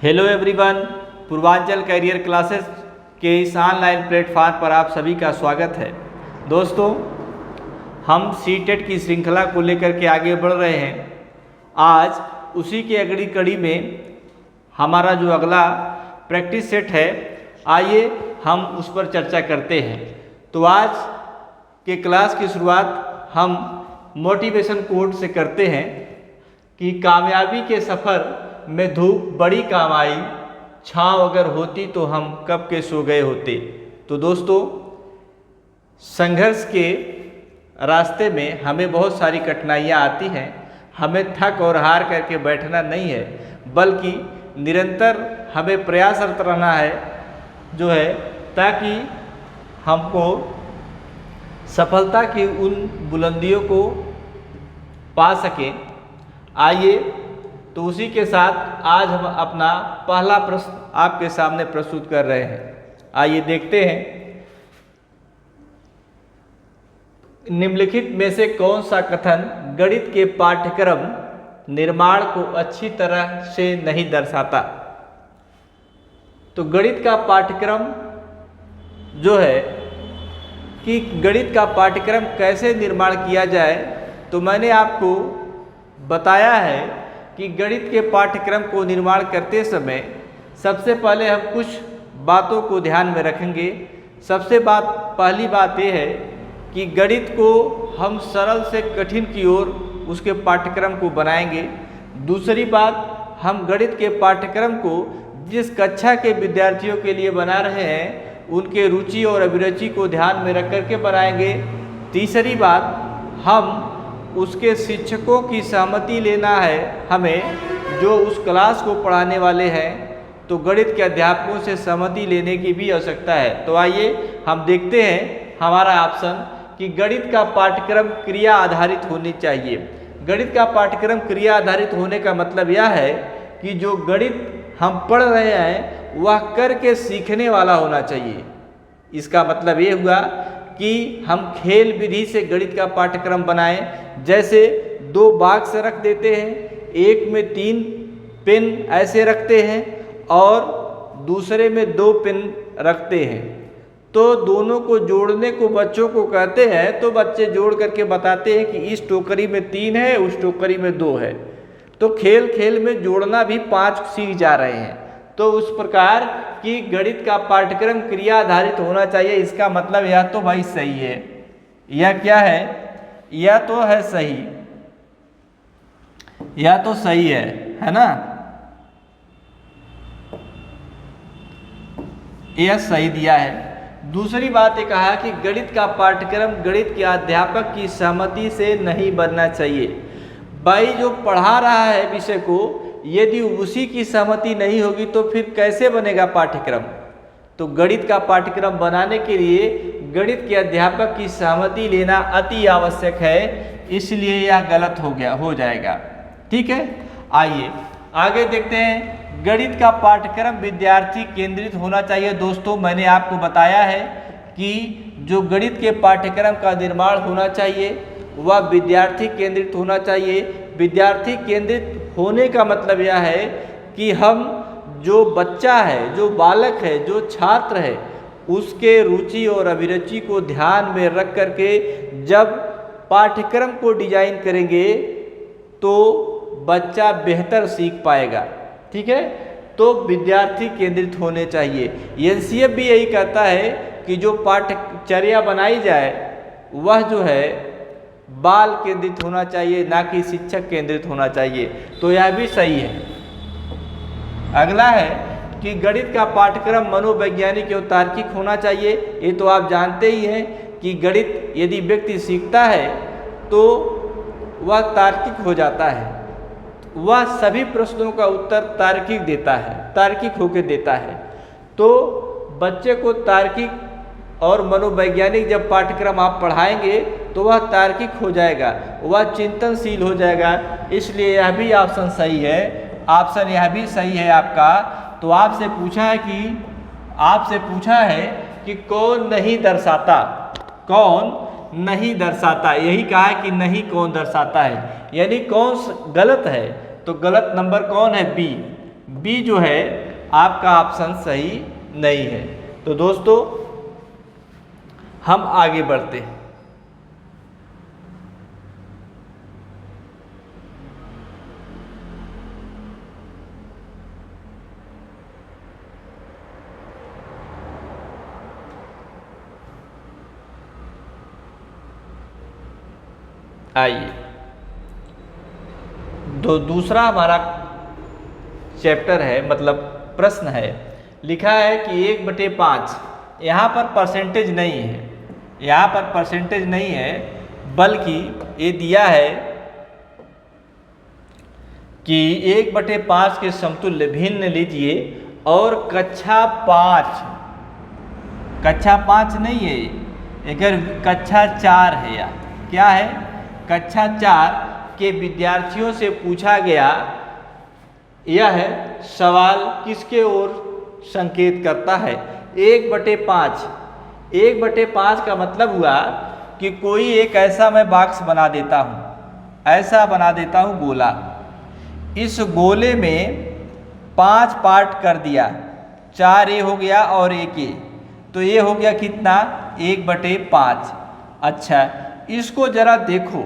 Hello everyone, Purvanchal career classes के इस online platform पर आप सभी का स्वागत है। दोस्तों, हम सीटेट की श्रृंखला को लेकर के आगे बढ़ रहे हैं। आज उसी की अगली कड़ी में हमारा जो अगला प्रैक्टिस सेट है, आइए हम उस पर चर्चा करते हैं। तो आज के क्लास की शुरुआत हम मोटिवेशन कोट से करते हैं कि कामयाबी के सफ़र में धूप बड़ी काम आई, छाँव अगर होती तो हम कब के सो गए होते। तो दोस्तों, संघर्ष के रास्ते में हमें बहुत सारी कठिनाइयाँ आती हैं। हमें थक और हार करके बैठना नहीं है, बल्कि निरंतर हमें प्रयासरत रहना है जो है, ताकि हमको सफलता की उन बुलंदियों को पा सकें। आइए तो उसी के साथ आज हम अपना पहला प्रश्न आपके सामने प्रस्तुत कर रहे हैं। आइए देखते हैं, निम्नलिखित में से कौन सा कथन गणित के पाठ्यक्रम निर्माण को अच्छी तरह से नहीं दर्शाता। तो गणित का पाठ्यक्रम जो है कि गणित का पाठ्यक्रम कैसे निर्माण किया जाए, तो मैंने आपको बताया है कि गणित के पाठ्यक्रम को निर्माण करते समय सबसे पहले हम कुछ बातों को ध्यान में रखेंगे। पहली बात यह है कि गणित को हम सरल से कठिन की ओर उसके पाठ्यक्रम को बनाएंगे। दूसरी बात, हम गणित के पाठ्यक्रम को जिस कक्षा के विद्यार्थियों के लिए बना रहे हैं उनके रुचि और अभिरुचि को ध्यान में रख कर के बनाएंगे। तीसरी बात, हम उसके शिक्षकों की सहमति लेना है हमें, जो उस क्लास को पढ़ाने वाले हैं। तो गणित के अध्यापकों से सहमति लेने की भी आवश्यकता है। तो आइए हम देखते हैं हमारा ऑप्शन कि गणित का पाठ्यक्रम क्रिया आधारित होनी चाहिए। गणित का पाठ्यक्रम क्रिया आधारित होने का मतलब यह है कि जो गणित हम पढ़ रहे हैं वह करके सीखने वाला होना चाहिए। इसका मतलब ये हुआ कि हम खेल विधि से गणित का पाठ्यक्रम बनाएं। जैसे 2 बॉक्स रख देते हैं, एक में 3 पेन ऐसे रखते हैं और दूसरे में 2 पेन रखते हैं। तो दोनों को जोड़ने को बच्चों को कहते हैं, तो बच्चे जोड़ करके बताते हैं कि इस टोकरी में 3 है, उस टोकरी में 2 है। तो खेल खेल में जोड़ना भी 5 सीख जा रहे हैं। तो उस प्रकार कि गणित का पाठ्यक्रम क्रिया आधारित होना चाहिए। इसका मतलब यह तो भाई सही है, यह क्या है, यह तो है सही, यह तो सही है ना, यह सही दिया है। दूसरी बात ये कहा कि गणित का पाठ्यक्रम गणित के अध्यापक की सहमति से नहीं बनना चाहिए। भाई जो पढ़ा रहा है विषय को, यदि उसी की सहमति नहीं होगी तो फिर कैसे बनेगा पाठ्यक्रम। तो गणित का पाठ्यक्रम बनाने के लिए गणित के अध्यापक की सहमति लेना अति आवश्यक है, इसलिए यह गलत हो जाएगा। ठीक है, आइए आगे देखते हैं। गणित का पाठ्यक्रम विद्यार्थी केंद्रित होना चाहिए। दोस्तों, मैंने आपको बताया है कि जो गणित के पाठ्यक्रम का निर्माण होना चाहिए वह विद्यार्थी केंद्रित होना चाहिए। विद्यार्थी केंद्रित होने का मतलब यह है कि हम जो बच्चा है, जो बालक है, जो छात्र है, उसके रुचि और अभिरुचि को ध्यान में रख करके जब पाठ्यक्रम को डिजाइन करेंगे तो बच्चा बेहतर सीख पाएगा। ठीक है, तो विद्यार्थी केंद्रित होने चाहिए। एनसीएफ भी यही कहता है कि जो पाठ्यचर्या बनाई जाए वह जो है बाल केंद्रित होना चाहिए, ना कि शिक्षक केंद्रित होना चाहिए। तो यह भी सही है। अगला है कि गणित का पाठ्यक्रम मनोवैज्ञानिक और तार्किक होना चाहिए। ये तो आप जानते ही हैं कि गणित यदि व्यक्ति सीखता है तो वह तार्किक हो जाता है, वह सभी प्रश्नों का उत्तर तार्किक देता है, तार्किक होकर देता है। तो बच्चे को तार्किक और मनोवैज्ञानिक जब पाठ्यक्रम आप पढ़ाएंगे तो वह तार्किक हो जाएगा, वह चिंतनशील हो जाएगा। इसलिए यह भी ऑप्शन सही है, ऑप्शन यह भी सही है आपका। तो आपसे पूछा है कि कौन नहीं दर्शाता, कौन नहीं दर्शाता, यही कहा है कि नहीं कौन दर्शाता है, यानी कौन गलत है। तो गलत नंबर कौन है, बी। बी जो है आपका ऑप्शन सही नहीं है। तो दोस्तों हम आगे बढ़ते हैं। आइए, दूसरा हमारा चैप्टर है, मतलब प्रश्न है, लिखा है कि 1/5, यहाँ पर परसेंटेज नहीं है, यहाँ पर परसेंटेज नहीं है, बल्कि ये दिया है कि 1/5 के समतुल्य भिन्न लीजिए और कक्षा 5 नहीं है, अगर कक्षा 4 है, या क्या है, कक्षा 4 के विद्यार्थियों से पूछा गया यह सवाल किसके ओर संकेत करता है। 1/5 का मतलब हुआ कि कोई एक ऐसा मैं बॉक्स बना देता हूँ, ऐसा बना देता हूँ गोला, इस गोले में 5 पार्ट कर दिया, 4 ये हो गया और 1 ये, तो ये हो गया कितना, 1/5। अच्छा, इसको जरा देखो,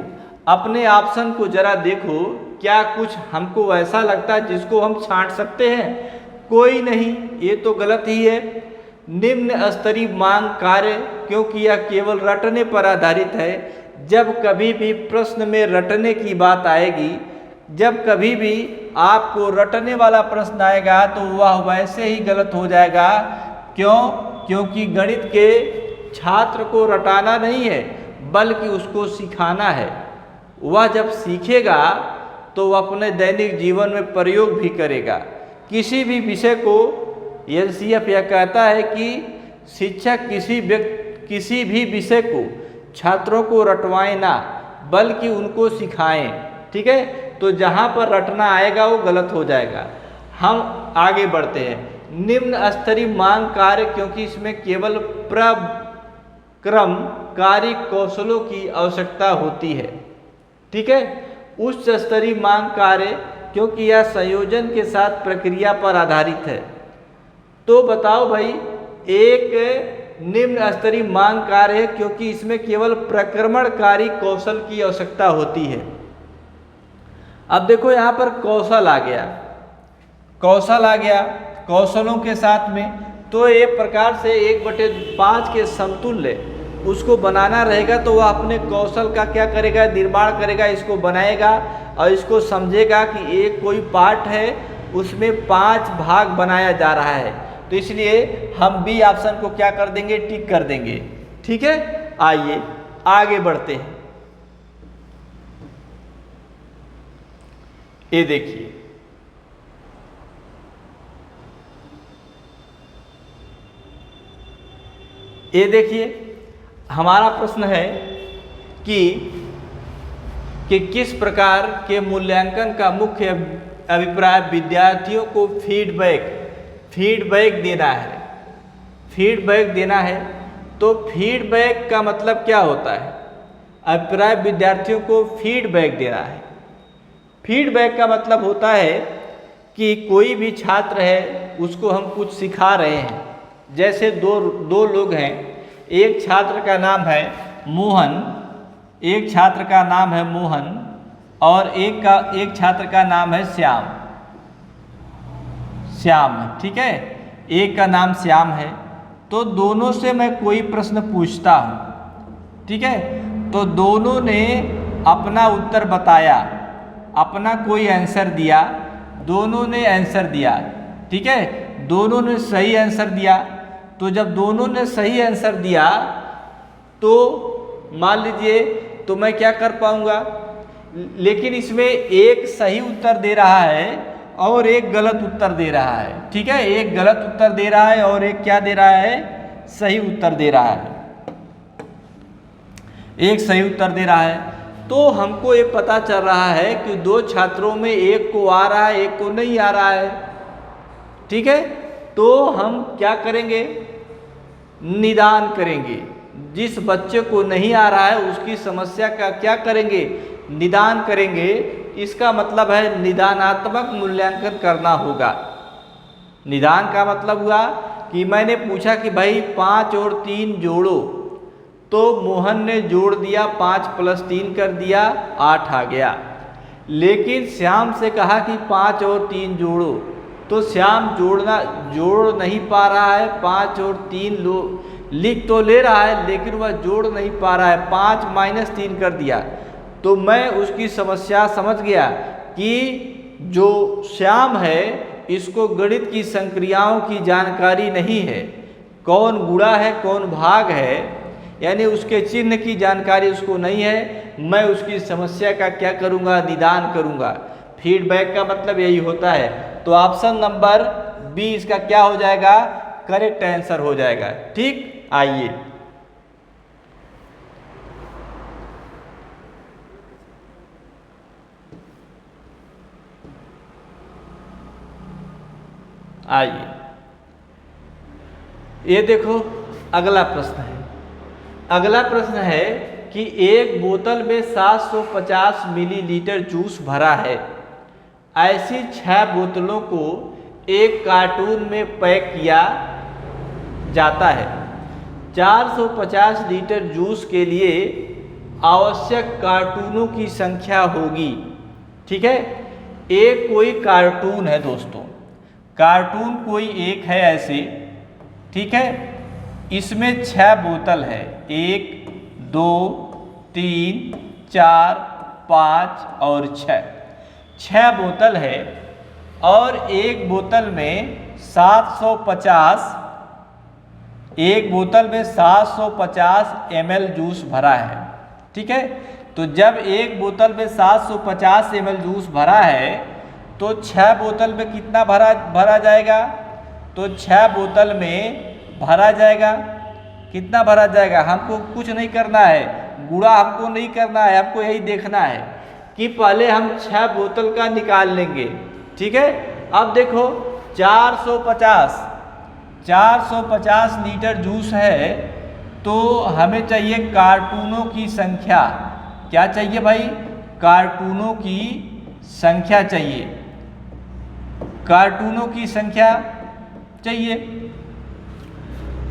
अपने ऑप्शन को जरा देखो, क्या कुछ हमको ऐसा लगता है जिसको हम छांट सकते हैं? कोई नहीं, ये तो गलत ही है। निम्न स्तरीय मांग कार्य, क्योंकि यह केवल रटने पर आधारित है। जब कभी भी प्रश्न में रटने की बात आएगी, जब कभी भी आपको रटने वाला प्रश्न आएगा तो वह वैसे ही गलत हो जाएगा। क्यों? क्योंकि गणित के छात्र को रटाना नहीं है, बल्कि उसको सिखाना है। वह जब सीखेगा तो वह अपने दैनिक जीवन में प्रयोग भी करेगा। किसी भी विषय को एलसीएफ यह कहता है कि शिक्षक किसी भी विषय को छात्रों को रटवाएं ना, बल्कि उनको सिखाएं। ठीक है, तो जहाँ पर रटना आएगा वो गलत हो जाएगा। हम आगे बढ़ते हैं। निम्न स्तरीय मांग कार्य, क्योंकि इसमें केवल प्रक्रमकारी कौशलों की आवश्यकता होती है। ठीक है, उच्च स्तरीय मांग कार्य, क्योंकि यह संयोजन के साथ प्रक्रिया पर आधारित है। तो बताओ भाई, एक निम्न स्तरीय मांग कार्य है क्योंकि इसमें केवल प्रक्रमणकारी कौशल की आवश्यकता होती है। अब देखो यहाँ पर कौशल आ गया, कौशलों के साथ में, तो एक प्रकार से 1/5 के समतुल्य उसको बनाना रहेगा, तो वह अपने कौशल का क्या करेगा, निर्माण करेगा, इसको बनाएगा और इसको समझेगा कि एक कोई पार्ट है उसमें 5 भाग बनाया जा रहा है। तो इसलिए हम बी ऑप्शन को क्या कर देंगे, टिक कर देंगे। ठीक है, आइए आगे बढ़ते हैं। ये देखिए, हमारा प्रश्न है कि किस प्रकार के मूल्यांकन का मुख्य अभिप्राय विद्यार्थियों को फीडबैक देना है। तो फीडबैक का मतलब क्या होता है? अभिप्राय विद्यार्थियों को फीडबैक देना है। फीडबैक का मतलब होता है कि कोई भी छात्र है उसको हम कुछ सिखा रहे हैं। जैसे दो लोग हैं, एक छात्र का नाम है मोहन, और एक छात्र का नाम है श्याम। ठीक है, एक का नाम श्याम है। तो दोनों से मैं कोई प्रश्न पूछता हूँ, ठीक है, तो दोनों ने अपना उत्तर बताया, अपना कोई आंसर दिया, दोनों ने आंसर दिया। ठीक है, दोनों ने सही आंसर दिया। तो जब दोनों ने सही आंसर दिया तो मान लीजिए तो मैं क्या कर पाऊंगा, लेकिन इसमें एक सही उत्तर दे रहा है और एक गलत उत्तर दे रहा है। ठीक है, एक गलत उत्तर दे रहा है और एक क्या दे रहा है, सही उत्तर दे रहा है। एक सही उत्तर दे रहा है, तो हमको ये पता चल रहा है कि दो छात्रों में एक को आ रहा है, एक को नहीं आ रहा है। ठीक है, तो हम क्या करेंगे, निदान करेंगे। जिस बच्चे को नहीं आ रहा है उसकी समस्या का क्या करेंगे, निदान करेंगे। इसका मतलब है निदानात्मक मूल्यांकन करना होगा। निदान का मतलब हुआ कि मैंने पूछा कि भाई 5 और 3 जोड़ो, तो मोहन ने जोड़ दिया, 5 + 3 कर दिया, 8 आ गया। लेकिन श्याम से कहा कि 5 और 3 जोड़ो, तो श्याम जोड़ नहीं पा रहा है। 5 और 3 लिख तो ले रहा है लेकिन वह जोड़ नहीं पा रहा है। 5 - 3 कर दिया। तो मैं उसकी समस्या समझ गया कि जो श्याम है इसको गणित की संक्रियाओं की जानकारी नहीं है, कौन गुणा है कौन भाग है, यानी उसके चिन्ह की जानकारी उसको नहीं है। मैं उसकी समस्या का क्या करूँगा, निदान करूँगा। फीडबैक का मतलब यही होता है। तो ऑप्शन नंबर बी इसका क्या हो जाएगा, करेक्ट आंसर हो जाएगा। ठीक, आइए ये देखो अगला प्रश्न है। अगला प्रश्न है कि एक बोतल में 750 मिलीलीटर जूस भरा है। ऐसी 6 बोतलों को एक कार्टून में पैक किया जाता है। 450 लीटर जूस के लिए आवश्यक कार्टूनों की संख्या होगी। ठीक है, एक कोई कार्टून है दोस्तों, कार्टून कोई एक है ऐसे, ठीक है। इसमें 6 बोतल है, 1 2 3 4 5 और 6 बोतल है। और एक बोतल में 750 ml जूस भरा है। ठीक है, तो जब एक बोतल में 750 ml जूस भरा है तो 6 बोतल में कितना भरा जाएगा, तो 6 बोतल में भरा जाएगा, कितना भरा जाएगा। हमको कुछ नहीं करना है, गुणा हमको नहीं करना है, हमको यही देखना है कि पहले हम 6 बोतल का निकाल लेंगे। ठीक है, अब देखो 450 लीटर जूस है, तो हमें चाहिए कार्टूनों की संख्या। क्या चाहिए भाई, कार्टूनों की संख्या चाहिए, कार्टूनों की संख्या चाहिए।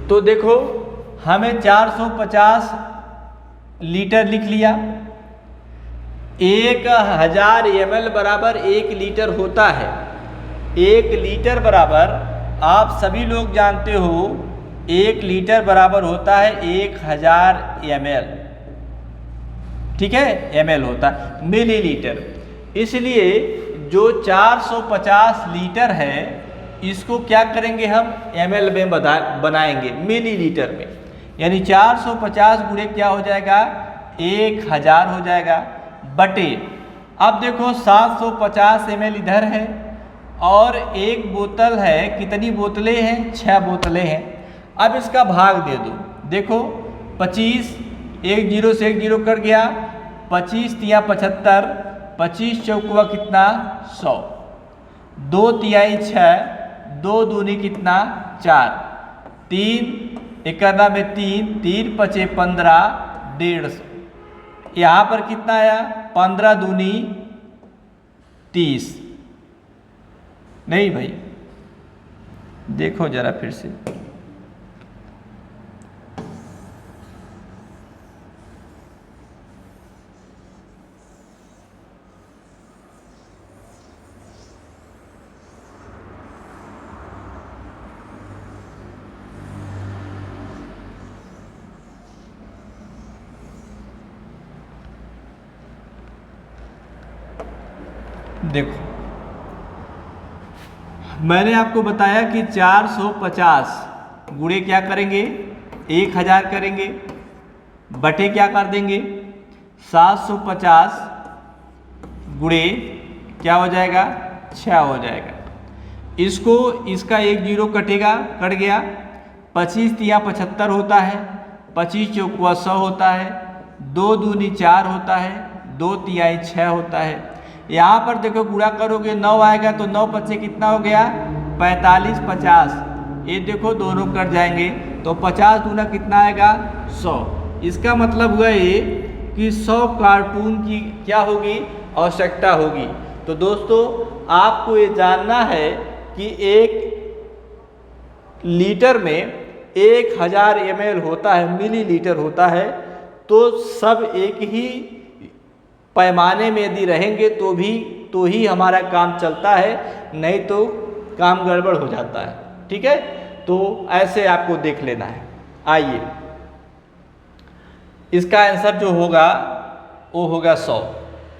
तो देखो हमें 450 लीटर लिख लिया। 1000 ml बराबर 1 लीटर होता है। 1 लीटर बराबर, आप सभी लोग जानते हो, 1 लीटर बराबर होता है 1000 ml। ठीक है, ml होता है मिलीलीटर। इसलिए जो 450 लीटर है इसको क्या करेंगे हम, ml में बनाएंगे, मिलीलीटर में। यानी 450 गुणे क्या हो जाएगा, 1000 हो जाएगा, बटे। अब देखो 750 ml इधर है और एक बोतल है, कितनी बोतलें हैं, 6 बोतलें हैं। अब इसका भाग दे दो। देखो 25, 1 0 से 1 0 कट गया, 25 तिया 75, 25 चौकुआ कितना 100, 2 तिहाई 6, 2 दूनी कितना 4, 3 इकन्ना में 3, 3 पचे 15, 150। यहाँ पर कितना आया, 15 दूनी 30। नहीं भाई, देखो जरा फिर से, देखो मैंने आपको बताया कि 450 गुणे क्या करेंगे, 1000 करेंगे, बटे क्या कर देंगे, 750 गुणे क्या हो जाएगा, 6 हो जाएगा। इसको, इसका 1 0 कटेगा, कट गया। 25 तिया 75 होता है, 25 चौकुआ 100 होता है, 2 दूनी 4 होता है, 2 तिहाई 6 होता है। यहाँ पर देखो गुणा करोगे 9 आएगा, तो 9 पचे कितना हो गया, 45 50। ये देखो दोनों कट जाएंगे, तो 50 दूना कितना आएगा 100। इसका मतलब हुआ ये कि 100 कार्टून की क्या होगी आवश्यकता होगी। तो दोस्तों आपको ये जानना है कि 1 लीटर में 1000 ml होता है, मिलीलीटर होता है। तो सब एक ही पैमाने में यदि रहेंगे तो ही हमारा काम चलता है, नहीं तो काम गड़बड़ हो जाता है। ठीक है, तो ऐसे आपको देख लेना है। आइए, इसका आंसर जो होगा वो होगा 100।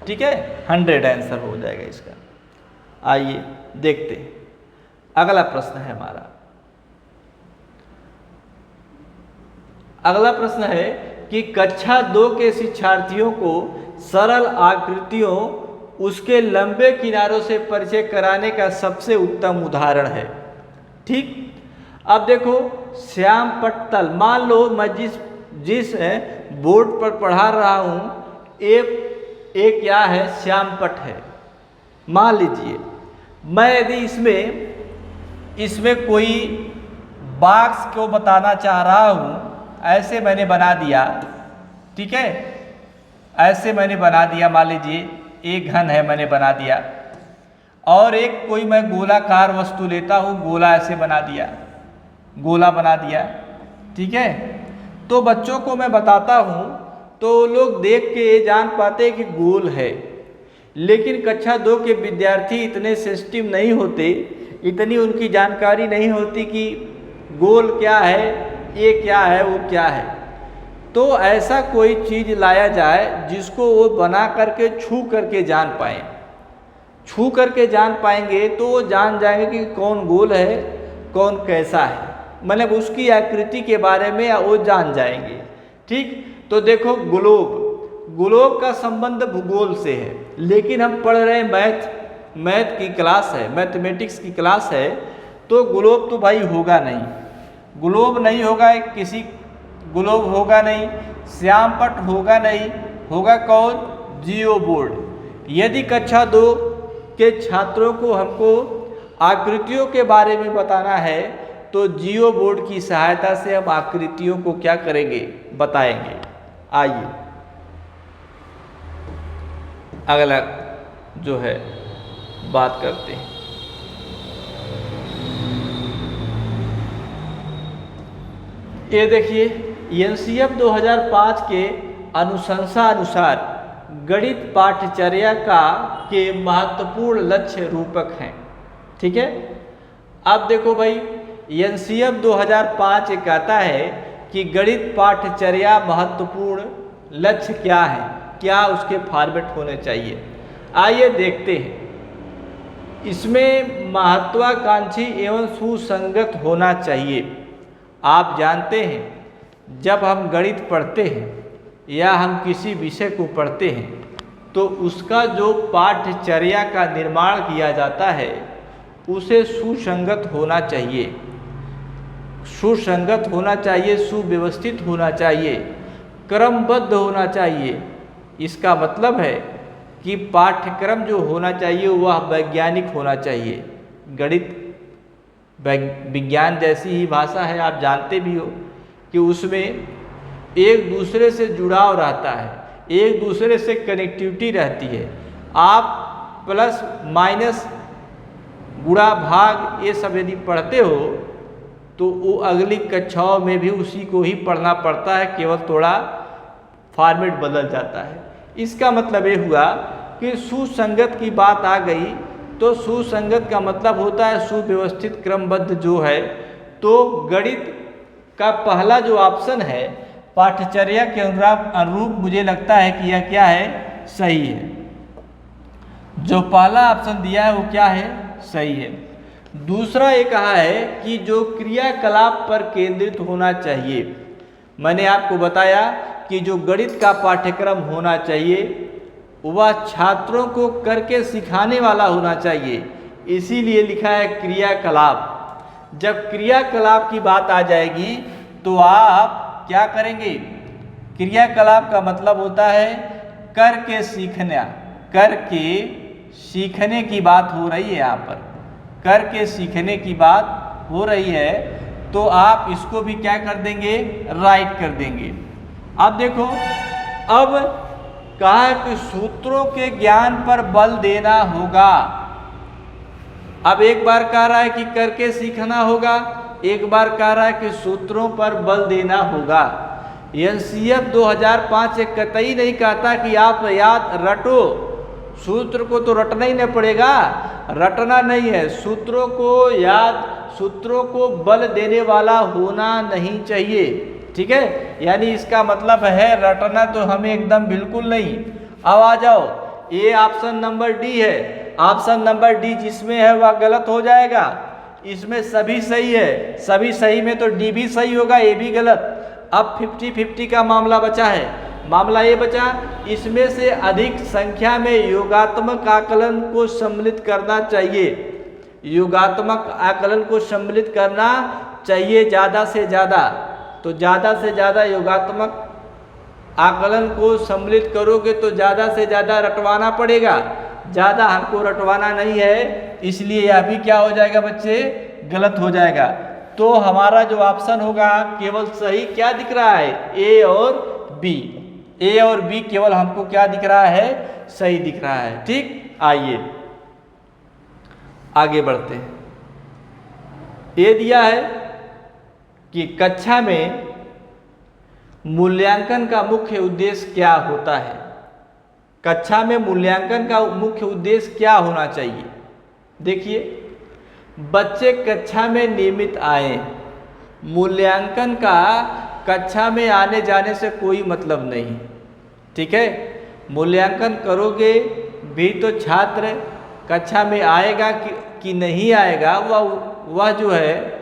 ठीक है, 100 आंसर हो जाएगा इसका। आइए देखते हैं, अगला प्रश्न है हमारा। अगला प्रश्न है कि कक्षा 2 के शिक्षार्थियों को सरल आकृतियों उसके लंबे किनारों से परिचय कराने का सबसे उत्तम उदाहरण है। ठीक, अब देखो श्याम पट्टल, मान लो मैं जिस बोर्ड पर पढ़ा रहा हूँ एक क्या है, श्याम पट्ट है। मान लीजिए मैं यदि इसमें कोई बॉक्स को बताना चाह रहा हूँ, ऐसे मैंने बना दिया। ठीक है, ऐसे मैंने बना दिया, मान लीजिए एक घन है, मैंने बना दिया। और एक कोई मैं गोलाकार वस्तु लेता हूँ, गोला ऐसे बना दिया, गोला बना दिया। ठीक है, तो बच्चों को मैं बताता हूँ तो लोग देख के ये जान पाते हैं कि गोल है। लेकिन कक्षा 2 के विद्यार्थी इतने सेंसिटिव नहीं होते, इतनी उनकी जानकारी नहीं होती कि गोल क्या है, ये क्या है, वो क्या है। तो ऐसा कोई चीज़ लाया जाए जिसको वो बना करके छू करके जान पाएँ। छू करके जान पाएंगे तो वो जान जाएंगे कि कौन गोल है, कौन कैसा है, मतलब उसकी आकृति के बारे में वो जान जाएंगे। ठीक, तो देखो ग्लोब का संबंध भूगोल से है, लेकिन हम पढ़ रहे हैं मैथ की क्लास है, मैथमेटिक्स की क्लास है, तो ग्लोब तो भाई होगा नहीं, ग्लोब नहीं होगा, किसी ग्लोब होगा नहीं, श्यामपट्ट होगा नहीं, होगा कौन, जियो बोर्ड। यदि कक्षा 2 के छात्रों को हमको आकृतियों के बारे में बताना है तो जियो बोर्ड की सहायता से हम आकृतियों को क्या करेंगे, बताएंगे। आइए अगला जो है बात करते हैं। ये देखिए एनसीएफ 2005 के अनुशंसा अनुसार गणित पाठ्यचर्या के महत्वपूर्ण लक्ष्य रूपक हैं। ठीक है, अब देखो भाई एनसीएफ 2005 कहता है कि गणित पाठ्यचर्या महत्वपूर्ण लक्ष्य क्या है, क्या उसके फॉर्मेट होने चाहिए। आइए देखते हैं। इसमें महत्वाकांक्षी एवं सुसंगत होना चाहिए। आप जानते हैं जब हम गणित पढ़ते हैं या हम किसी विषय को पढ़ते हैं तो उसका जो पाठ्यचर्या का निर्माण किया जाता है उसे सुसंगत होना चाहिए, सुसंगत होना चाहिए, सुव्यवस्थित होना चाहिए, क्रमबद्ध होना चाहिए। इसका मतलब है कि पाठ्यक्रम जो होना चाहिए वह वैज्ञानिक होना चाहिए। गणित विज्ञान जैसी ही भाषा है, आप जानते भी हो कि उसमें एक दूसरे से जुड़ाव रहता है, एक दूसरे से कनेक्टिविटी रहती है। आप प्लस माइनस गुणा भाग ये सब यदि पढ़ते हो तो वो अगली कक्षाओं में भी उसी को ही पढ़ना पड़ता है, केवल थोड़ा फॉर्मेट बदल जाता है। इसका मतलब ये हुआ कि सुसंगत की बात आ गई तो सुसंगत का मतलब होता है सुव्यवस्थित, क्रमबद्ध जो है। तो गणित का पहला जो ऑप्शन है पाठ्यचर्या के अनुरूप मुझे लगता है कि यह क्या है, सही है। जो पहला ऑप्शन दिया है वो क्या है, सही है। दूसरा ये कहा है कि जो क्रियाकलाप पर केंद्रित होना चाहिए। मैंने आपको बताया कि जो गणित का पाठ्यक्रम होना चाहिए वह छात्रों को करके सिखाने वाला होना चाहिए, इसीलिए लिखा है क्रियाकलाप। जब क्रियाकलाप की बात आ जाएगी तो आप क्या करेंगे, क्रियाकलाप का मतलब होता है करके सीखना, करके सीखने की बात हो रही है, यहाँ पर करके सीखने की बात हो रही है, तो आप इसको भी क्या कर देंगे, राइट कर देंगे। अब देखो, अब कहा है कि सूत्रों के ज्ञान पर बल देना होगा। अब एक बार कह रहा है कि करके सीखना होगा, एक बार कह रहा है कि सूत्रों पर बल देना होगा। एनसीएफ 2005 एक कतई नहीं कहता कि आप याद रटो, सूत्र को तो रटना ही नहीं पड़ेगा, रटना नहीं है, सूत्रों को याद, सूत्रों को बल देने वाला होना नहीं चाहिए। ठीक है, यानी इसका मतलब है रटना तो हमें एकदम बिल्कुल नहीं। अब आ जाओ, ये ऑप्शन नंबर डी है, ऑप्शन नंबर डी जिसमें है वह गलत हो जाएगा। इसमें सभी सही है, सभी सही में तो डी भी सही होगा, ए भी गलत। अब 50-50 का मामला बचा है। मामला ये बचा, इसमें से अधिक संख्या में योगात्मक आकलन को सम्मिलित करना चाहिए। योगात्मक आकलन को सम्मिलित करना चाहिए ज़्यादा से ज़्यादा। तो ज़्यादा से ज़्यादा योगात्मक आकलन को सम्मिलित करोगे तो ज़्यादा से ज़्यादा रटवाना पड़ेगा। ज़्यादा हमको रटवाना नहीं है, इसलिए यह भी क्या हो जाएगा बच्चे, गलत हो जाएगा। तो हमारा जो ऑप्शन होगा केवल सही क्या दिख रहा है, ए और बी। ए और बी केवल हमको क्या दिख रहा है, सही दिख रहा है। ठीक, आइए आगे बढ़ते हैं। ये दिया है कि कक्षा में मूल्यांकन का मुख्य उद्देश्य क्या होता है। कक्षा में मूल्यांकन का मुख्य उद्देश्य क्या होना चाहिए। देखिए, बच्चे कक्षा में नियमित आए। मूल्यांकन का कक्षा में आने जाने से कोई मतलब नहीं। ठीक है, मूल्यांकन करोगे भी तो छात्र कक्षा में आएगा कि नहीं आएगा, वह जो है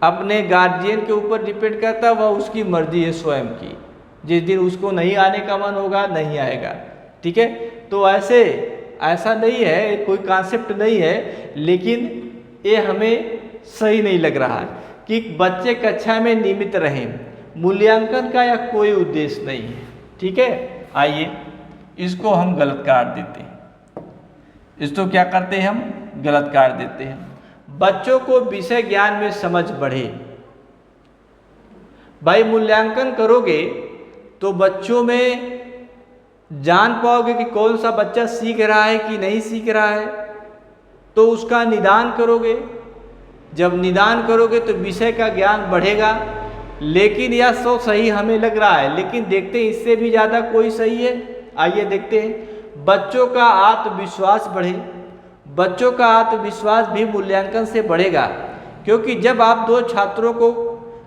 अपने गार्जियन के ऊपर डिपेंड करता है, वह उसकी मर्जी है स्वयं की। जिस दिन उसको नहीं आने का मन होगा नहीं आएगा। ठीक है, तो ऐसा नहीं है, कोई कॉन्सेप्ट नहीं है, लेकिन ये हमें सही नहीं लग रहा है कि बच्चे कक्षा में नियमित रहें। मूल्यांकन का या कोई उद्देश्य नहीं है। ठीक है, आइए इसको हम गलत काट देते हैं। इसको क्या करते हैं, हम गलत काट देते हैं। बच्चों को विषय ज्ञान में समझ बढ़े। भाई मूल्यांकन करोगे तो बच्चों में जान पाओगे कि कौन सा बच्चा सीख रहा है कि नहीं सीख रहा है, तो उसका निदान करोगे। जब निदान करोगे तो विषय का ज्ञान बढ़ेगा। लेकिन यह तो सही हमें लग रहा है, लेकिन देखते हैं इससे भी ज़्यादा कोई सही है। आइए देखते हैं। बच्चों का आत्मविश्वास बढ़े। बच्चों का आत्मविश्वास भी मूल्यांकन से बढ़ेगा, क्योंकि जब आप दो छात्रों को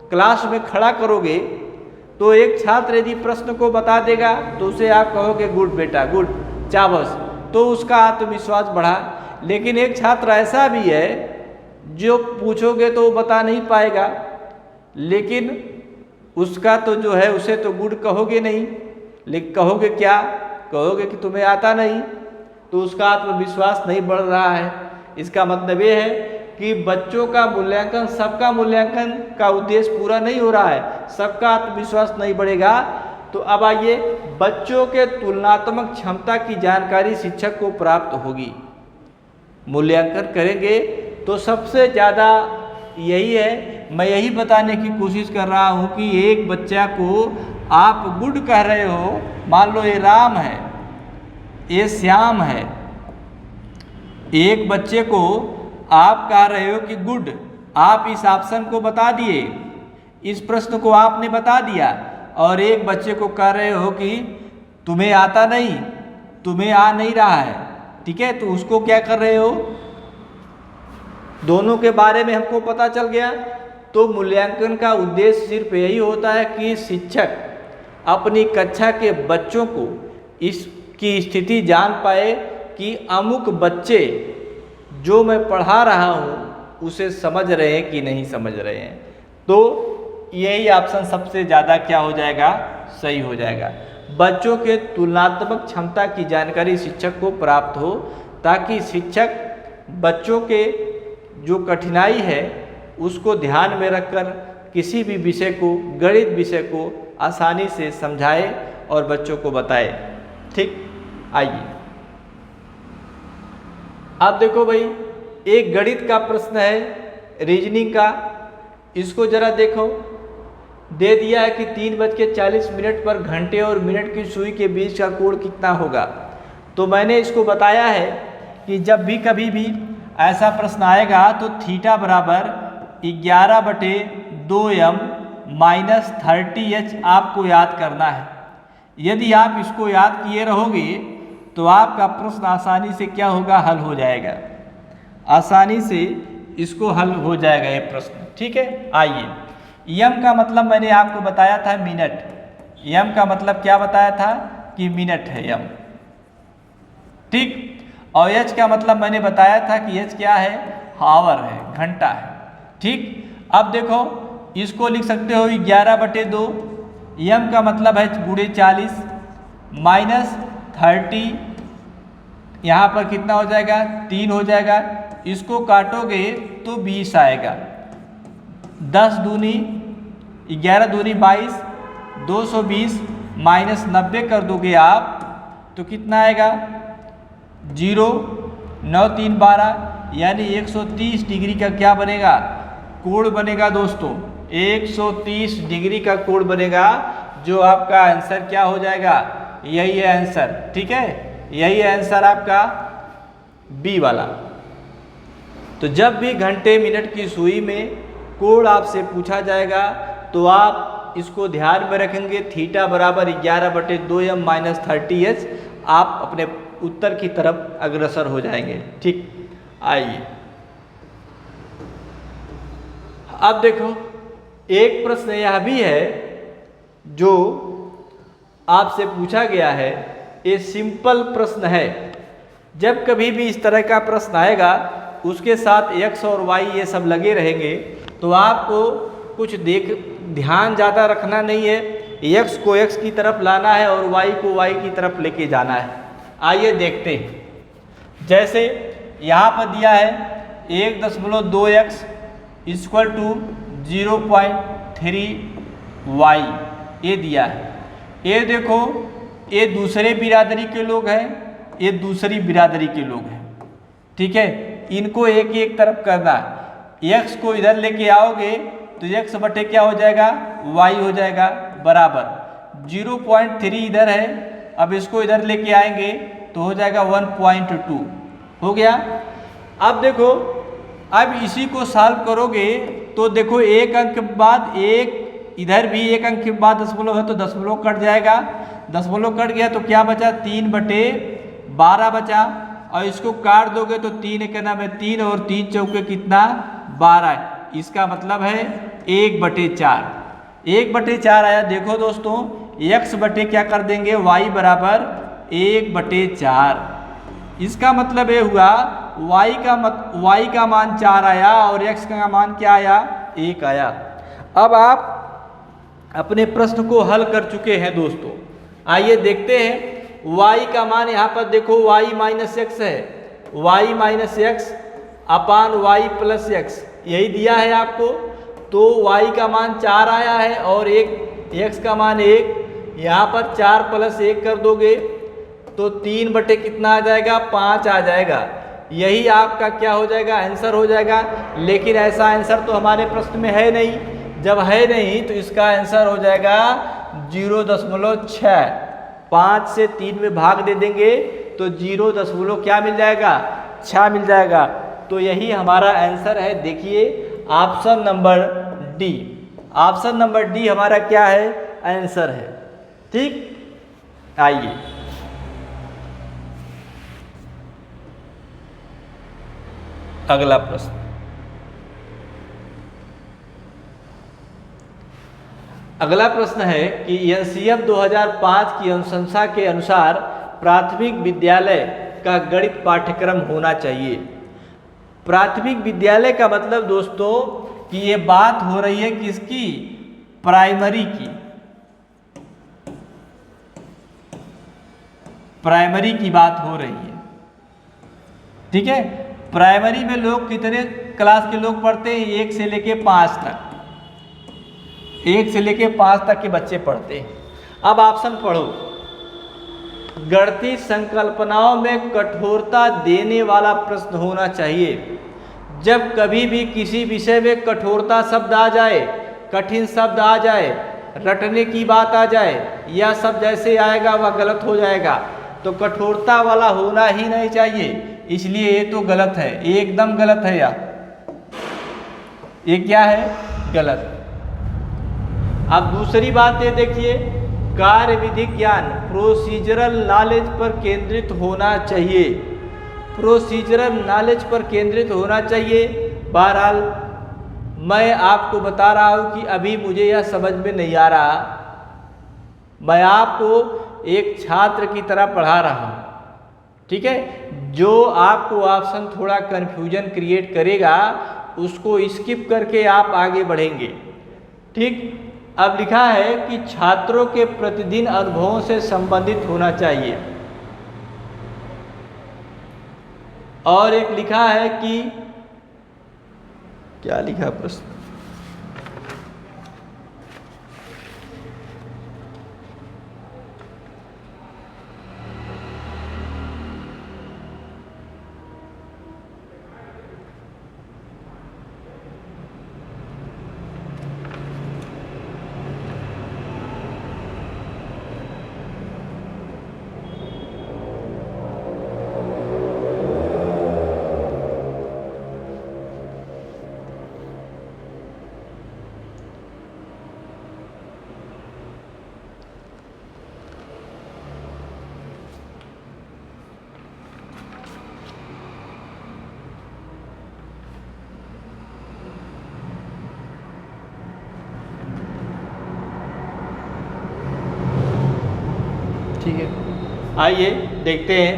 क्लास में खड़ा करोगे तो एक छात्र यदि प्रश्न को बता देगा तो उसे आप कहोगे गुड बेटा, गुड, चाबस, तो उसका आत्मविश्वास बढ़ा। लेकिन एक छात्र ऐसा भी है जो पूछोगे तो वो बता नहीं पाएगा, लेकिन उसका तो जो है उसे तो गुड कहोगे नहीं, लेकिन कहोगे क्या, कहोगे कि तुम्हें आता नहीं, तो उसका आत्मविश्वास नहीं बढ़ रहा है। इसका मतलब ये है कि बच्चों का मूल्यांकन, सबका मूल्यांकन का उद्देश्य पूरा नहीं हो रहा है, सबका आत्मविश्वास नहीं बढ़ेगा। तो अब आइए, बच्चों के तुलनात्मक क्षमता की जानकारी शिक्षक को प्राप्त होगी। मूल्यांकन करेंगे तो सबसे ज़्यादा यही है, मैं यही बताने की कोशिश कर रहा हूँ कि एक बच्चा को आप गुड कह रहे हो, मान लो ये राम है, ये श्याम है। एक बच्चे को आप कह रहे हो कि गुड, आप इस ऑप्शन को बता दिए, इस प्रश्न को आपने बता दिया, और एक बच्चे को कह रहे हो कि तुम्हें आता नहीं, तुम्हें आ नहीं रहा है। ठीक है, तो उसको क्या कर रहे हो, दोनों के बारे में हमको पता चल गया। तो मूल्यांकन का उद्देश्य सिर्फ यही होता है कि शिक्षक अपनी कक्षा के बच्चों को इसकी स्थिति जान पाए कि अमुक बच्चे जो मैं पढ़ा रहा हूँ उसे समझ रहे हैं कि नहीं समझ रहे हैं। तो यही ऑप्शन सबसे ज़्यादा क्या हो जाएगा, सही हो जाएगा। बच्चों के तुलनात्मक क्षमता की जानकारी शिक्षक को प्राप्त हो, ताकि शिक्षक बच्चों के जो कठिनाई है उसको ध्यान में रखकर किसी भी विषय को, गणित विषय को आसानी से समझाए और बच्चों को बताए। ठीक, आइए अब देखो भाई, एक गणित का प्रश्न है, रीजनिंग का, इसको जरा देखो। दे दिया है कि 3:40 पर घंटे और मिनट की सुई के बीच का कोण कितना होगा। तो मैंने इसको बताया है कि जब भी कभी भी ऐसा प्रश्न आएगा तो थीटा बराबर 11/2m माइनस 30h आपको याद करना है। यदि आप इसको याद किए रहोगे तो आपका प्रश्न आसानी से क्या होगा, हल हो जाएगा। आसानी से इसको हल हो जाएगा ये प्रश्न, ठीक है। आइए, यम का मतलब मैंने आपको बताया था मिनट। यम का मतलब क्या बताया था कि मिनट है यम, ठीक। और एच का मतलब मैंने बताया था कि एच क्या है, हावर है, घंटा है, ठीक। अब देखो इसको लिख सकते हो 11/2, यम का मतलब है गुणे 40 माइनस 30, यहाँ पर कितना हो जाएगा 3 हो जाएगा। इसको काटोगे तो 20 आएगा। 10 दूनी 11 दूनी 22, 220 माइनस 90 कर दोगे आप तो कितना आएगा 0, 9 3 12, यानी 130 डिग्री का क्या बनेगा, कोण बनेगा दोस्तों। 130 डिग्री का कोण बनेगा, जो आपका आंसर क्या हो जाएगा, यही है आंसर, ठीक है। यही है आंसर आपका बी वाला। तो जब भी घंटे मिनट की सुई में कोण आपसे पूछा जाएगा तो आप इसको ध्यान में रखेंगे, थीटा बराबर 11/2m माइनस 30h, आप अपने उत्तर की तरफ अग्रसर हो जाएंगे, ठीक। आइए अब देखो, एक प्रश्न यह भी है जो आपसे पूछा गया है, ये सिंपल प्रश्न है। जब कभी भी इस तरह का प्रश्न आएगा उसके साथ x और y ये सब लगे रहेंगे तो आपको कुछ ध्यान ज़्यादा रखना नहीं है, x को x की तरफ लाना है और y को y की तरफ लेके जाना है। आइए देखते हैं। जैसे यहाँ पर दिया है 1.2x इक्वल टू 0.3y, ये दिया है। ये देखो, ये दूसरे बिरादरी के लोग हैं, ये दूसरी बिरादरी के लोग हैं, ठीक है। इनको एक एक तरफ करना, x को इधर लेके आओगे तो x बटे क्या हो जाएगा, y हो जाएगा, बराबर 0.3 इधर है, अब इसको इधर लेके आएंगे तो हो जाएगा 1.2, हो गया। अब देखो, अब इसी को सॉल्व करोगे तो देखो एक अंक के बाद एक, इधर भी एक अंक के बाद दशमलव है तो दशमलव कट जाएगा, दशमलव कट गया तो क्या बचा, 3/12 बचा। और इसको काट दोगे तो 3 के नाम है 3 और 3 चौके कितना 12, इसका मतलब है 1/4, 1/4 आया। देखो दोस्तों, x बटे क्या कर देंगे, y बराबर 1/4, इसका मतलब ये हुआ y का मान 4 आया और x का मान क्या आया, 1 आया। अब आप अपने प्रश्न को हल कर चुके हैं दोस्तों। आइए देखते हैं, y का मान यहाँ पर देखो y माइनस एक्स है, y माइनस एक्स अपान y प्लस एक्स, यही दिया है आपको। तो y का मान 4 आया है और x का मान 1, यहाँ पर 4 + 1 कर दोगे तो 3 बटे कितना आ जाएगा, 5 आ जाएगा। यही आपका क्या हो जाएगा, आंसर हो जाएगा। लेकिन ऐसा आंसर तो हमारे प्रश्न में है नहीं, जब है नहीं तो इसका आंसर हो जाएगा 0.6। 5 से 3 में भाग दे देंगे तो 0. क्या मिल जाएगा, 6 मिल जाएगा। तो यही हमारा आंसर है। देखिए option number D, option number D हमारा क्या है, आंसर है, ठीक। आइए अगला प्रश्न। अगला प्रश्न है कि एनसीएफ 2005 की अनुशंसा के अनुसार प्राथमिक विद्यालय का गणित पाठ्यक्रम होना चाहिए। प्राथमिक विद्यालय का मतलब दोस्तों कि ये बात हो रही है किसकी, प्राइमरी की, प्राइमरी की बात हो रही है, ठीक है। प्राइमरी में लोग कितने क्लास के लोग पढ़ते हैं, 1 से लेके 5 तक, 1 से लेके 5 तक के बच्चे पढ़ते हैं। अब ऑप्शन पढ़ो, गणितीय संकल्पनाओं में कठोरता देने वाला प्रश्न होना चाहिए। जब कभी भी किसी विषय में कठोरता शब्द आ जाए कठिन शब्द आ जाए, रटने की बात आ जाए, यह सब जैसे आएगा वह गलत हो जाएगा। तो कठोरता वाला होना ही नहीं चाहिए, इसलिए ये तो गलत है, ये एकदम गलत है। ये क्या है? गलत। अब दूसरी बात ये देखिए, कार्य विधिक ज्ञान प्रोसीजरल नॉलेज पर केंद्रित होना चाहिए। प्रोसीजरल नॉलेज पर केंद्रित होना चाहिए। बहरहाल मैं आपको बता रहा हूँ कि अभी मुझे यह समझ में नहीं आ रहा, मैं आपको एक छात्र की तरह पढ़ा रहा हूँ, ठीक है। जो आपको ऑप्शन थोड़ा कन्फ्यूजन क्रिएट करेगा उसको स्किप करके आप आगे बढ़ेंगे, ठीक। अब लिखा है कि छात्रों के प्रतिदिन अनुभवों से संबंधित होना चाहिए, और एक लिखा है कि क्या लिखा प्रश्न, ठीक है। आइए देखते हैं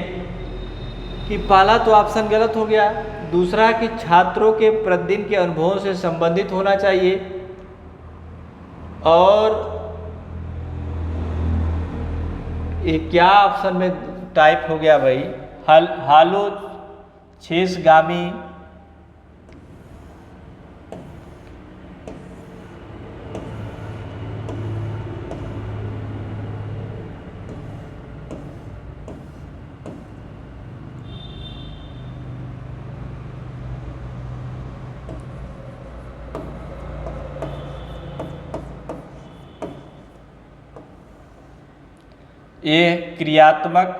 कि पहला तो ऑप्शन गलत हो गया, दूसरा कि छात्रों के प्रतिदिन के अनुभवों से संबंधित होना चाहिए, और ये क्या ऑप्शन में टाइप हो गया भाई, हालो छेसगामी ये क्रियात्मक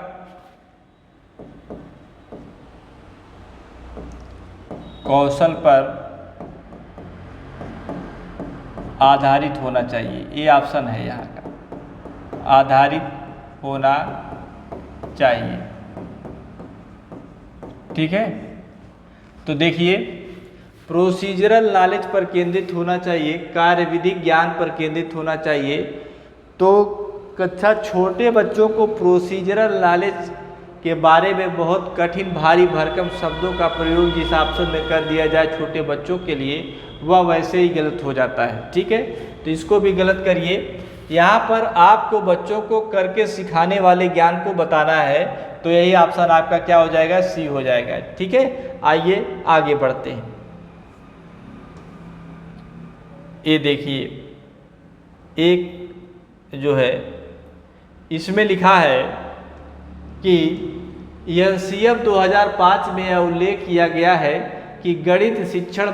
कौशल पर आधारित होना चाहिए, ये ऑप्शन है यहाँ का, आधारित होना चाहिए, ठीक है। तो देखिए, प्रोसीजरल नॉलेज पर केंद्रित होना चाहिए, कार्य विधिक ज्ञान पर केंद्रित होना चाहिए। तो कक्षा छोटे बच्चों को प्रोसीजरल नॉलेज के बारे में बहुत कठिन भारी भरकम शब्दों का प्रयोग जिस ऑप्शन में कर दिया जाए छोटे बच्चों के लिए, वह वैसे ही गलत हो जाता है, ठीक है। तो इसको भी गलत करिए। यहाँ पर आपको बच्चों को करके सिखाने वाले ज्ञान को बताना है, तो यही ऑप्शन आपका क्या हो जाएगा? सी हो जाएगा, ठीक है। आइए आगे बढ़ते हैं। ये देखिए, एक जो है इसमें लिखा है कि एनसीएफ 2005 में यह उल्लेख किया गया है कि गणित शिक्षण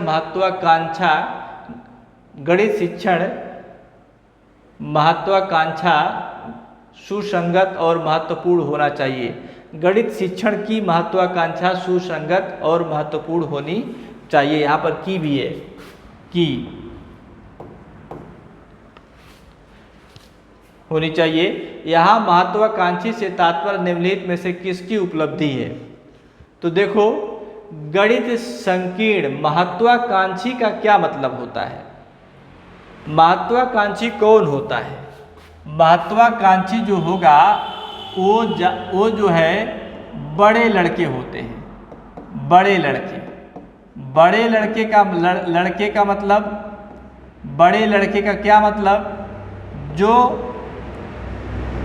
महत्वाकांक्षा सुसंगत और महत्वपूर्ण होना चाहिए। गणित शिक्षण की महत्वाकांक्षा सुसंगत और महत्वपूर्ण होनी चाहिए। यहाँ पर की भी है, की होनी चाहिए। यहाँ महत्वाकांक्षी से तात्पर्य निम्नलिखित में से किसकी उपलब्धि है? तो देखो, गणित संकीर्ण, महत्वाकांक्षी का क्या मतलब होता है? महत्वाकांक्षी कौन होता है? महत्वाकांक्षी जो होगा वो जो है बड़े लड़के होते हैं। बड़े लड़के का मतलब, बड़े लड़के का क्या मतलब? जो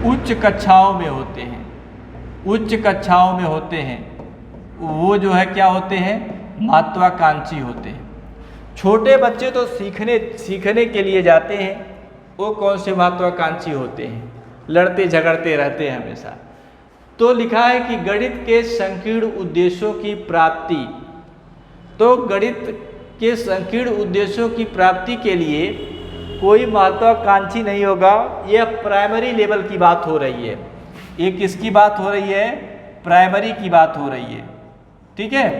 उच्च कक्षाओं में होते हैं, वो जो है क्या होते हैं? महत्वाकांक्षी होते हैं। छोटे बच्चे तो सीखने के लिए जाते हैं, वो कौन से महत्वाकांक्षी होते हैं? लड़ते झगड़ते रहते हैं हमेशा। तो लिखा है कि गणित के संकीर्ण उद्देश्यों की प्राप्ति, तो गणित के संकीर्ण उद्देश्यों की प्राप्ति के लिए कोई महत्वाकांक्षी नहीं होगा। यह प्राइमरी लेवल की बात हो रही है। ये किसकी बात हो रही है? प्राइमरी की बात हो रही है। ठीक है,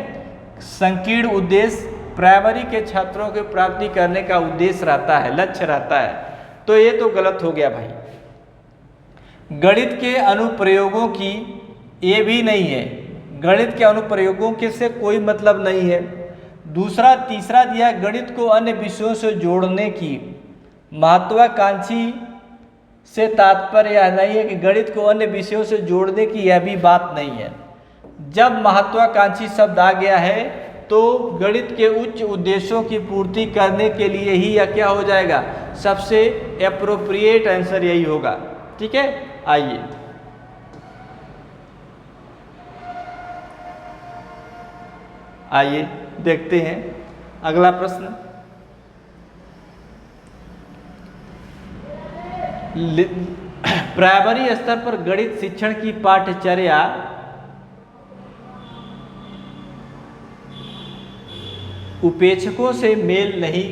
संकीर्ण उद्देश्य प्राइमरी के छात्रों की प्राप्ति करने का उद्देश्य रहता है, लक्ष्य रहता है। तो ये तो गलत हो गया भाई। गणित के अनुप्रयोगों की ये भी नहीं है, गणित के अनुप्रयोगों के से कोई मतलब नहीं है। दूसरा तीसरा दिया गणित को अन्य विषयों से जोड़ने की। महत्वाकांक्षी से तात्पर्य यह नहीं है कि गणित को अन्य विषयों से जोड़ने की, यह भी बात नहीं है। जब महत्वाकांक्षी शब्द आ गया है तो गणित के उच्च उद्देश्यों की पूर्ति करने के लिए ही यह क्या हो जाएगा? सबसे एप्रोप्रिएट आंसर यही होगा। ठीक है, आइए आइए देखते हैं अगला प्रश्न। प्राइमरी स्तर पर गणित शिक्षण की पाठ्यचर्या उपेक्षकों से मेल नहीं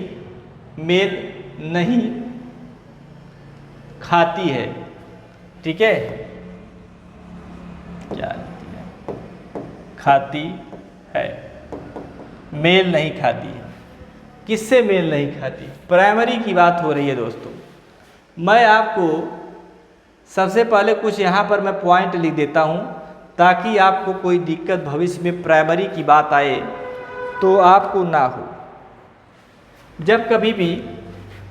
खाती है। ठीक है, क्या खाती है? मेल नहीं खाती है। किससे मेल नहीं खाती? प्राइमरी की बात हो रही है दोस्तों। मैं आपको सबसे पहले कुछ यहाँ पर मैं पॉइंट लिख देता हूँ ताकि आपको कोई दिक्कत भविष्य में प्राइमरी की बात आए तो आपको ना हो। जब कभी भी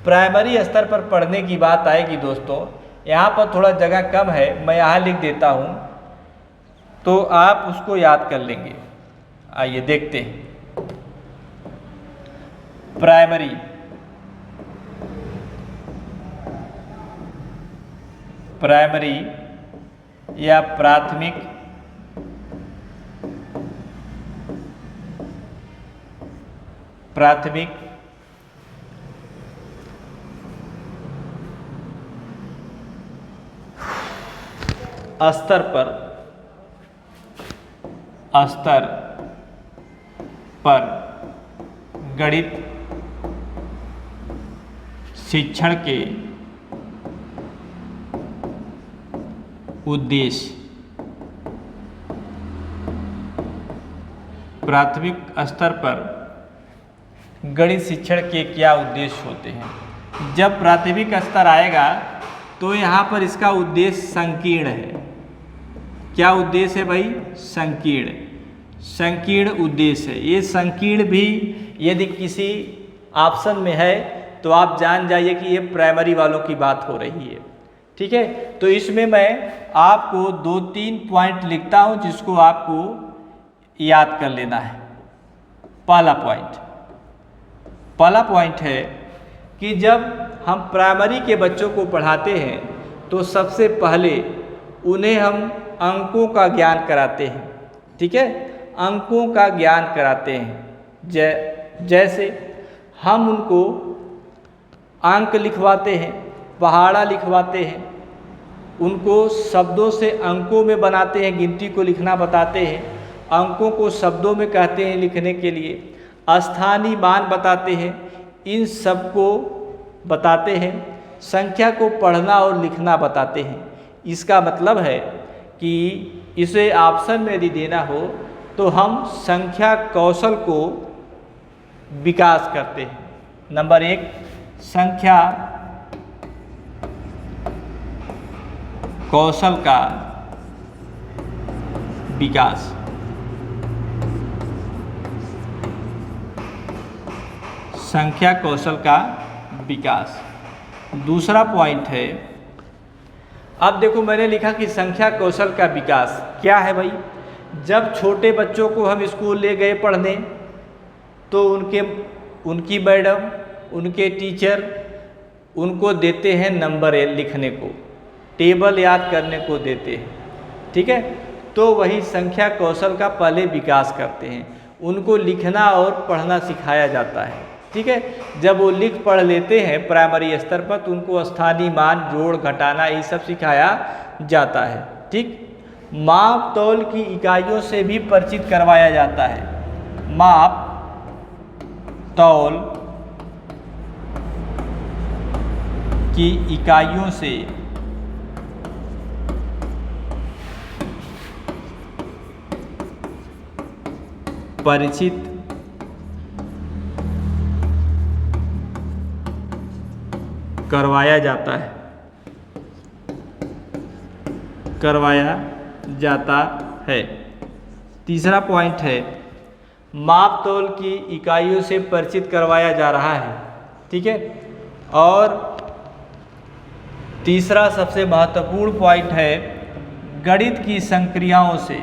प्राइमरी स्तर पर पढ़ने की बात आएगी दोस्तों, यहाँ पर थोड़ा जगह कम है, मैं यहाँ लिख देता हूँ तो आप उसको याद कर लेंगे। आइए देखते हैं। प्राइमरी या प्राथमिक स्तर पर गणित शिक्षण के उद्देश्य। प्राथमिक स्तर पर गणित शिक्षण के क्या उद्देश्य होते हैं? जब प्राथमिक स्तर आएगा तो यहाँ पर इसका उद्देश्य संकीर्ण है। क्या उद्देश्य है भाई? संकीर्ण उद्देश्य है। ये संकीर्ण भी यदि किसी ऑप्शन में है तो आप जान जाइए कि ये प्राइमरी वालों की बात हो रही है। ठीक है, तो इसमें मैं आपको 2-3 पॉइंट लिखता हूँ जिसको आपको याद कर लेना है। पहला पॉइंट है कि जब हम प्राइमरी के बच्चों को पढ़ाते हैं तो सबसे पहले उन्हें हम अंकों का ज्ञान कराते हैं। ठीक है, अंकों का ज्ञान कराते हैं। जैसे हम उनको अंक लिखवाते हैं, पहाड़ा लिखवाते हैं, उनको शब्दों से अंकों में बनाते हैं, गिनती को लिखना बताते हैं, अंकों को शब्दों में कहते हैं लिखने के लिए, स्थानीय मान बताते हैं, इन सब को बताते हैं, संख्या को पढ़ना और लिखना बताते हैं। इसका मतलब है कि इसे ऑप्शन में यदि देना हो तो हम संख्या कौशल को विकास करते हैं। नंबर 1, संख्या कौशल का विकास। संख्या कौशल का विकास। दूसरा पॉइंट है, अब देखो मैंने लिखा कि संख्या कौशल का विकास क्या है भाई? जब छोटे बच्चों को हम स्कूल ले गए पढ़ने तो उनकी मैडम, उनके टीचर उनको देते हैं नंबर लिखने को, टेबल याद करने को देते हैं। ठीक है, तो वही संख्या कौशल का पहले विकास करते हैं, उनको लिखना और पढ़ना सिखाया जाता है। ठीक है, जब वो लिख पढ़ लेते हैं प्राइमरी स्तर पर तो उनको स्थानीय मान, जोड़ घटाना ये सब सिखाया जाता है। ठीक, माप तौल की इकाइयों से भी परिचित करवाया जाता है। माप तौल की इकाइयों से परिचित करवाया जाता है। तीसरा पॉइंट है माप तौल की इकाइयों से परिचित करवाया जा रहा है। ठीक है, और तीसरा सबसे महत्वपूर्ण पॉइंट है गणित की संक्रियाओं से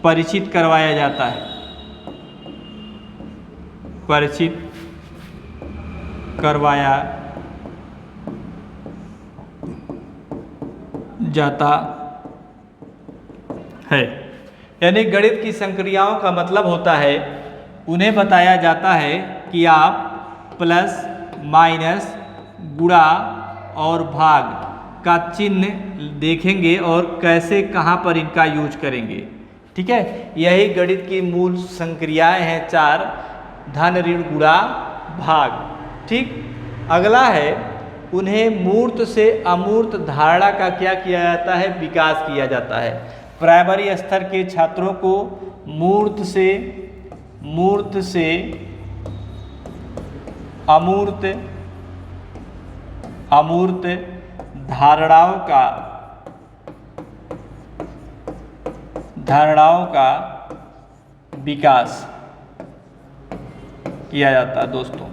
परिचित करवाया जाता है। यानी गणित की संक्रियाओं का मतलब होता है उन्हें बताया जाता है कि आप प्लस माइनस गुणा और भाग का चिन्ह देखेंगे और कैसे कहाँ पर इनका यूज करेंगे। ठीक है, यही गणित की मूल संक्रियाएं हैं 4, धन ऋण गुणा भाग। ठीक, अगला है उन्हें मूर्त से अमूर्त धारणा का क्या किया जाता है, विकास किया जाता है। प्राइमरी स्तर के छात्रों को मूर्त से अमूर्त धारणाओं का विकास किया जाता है। दोस्तों,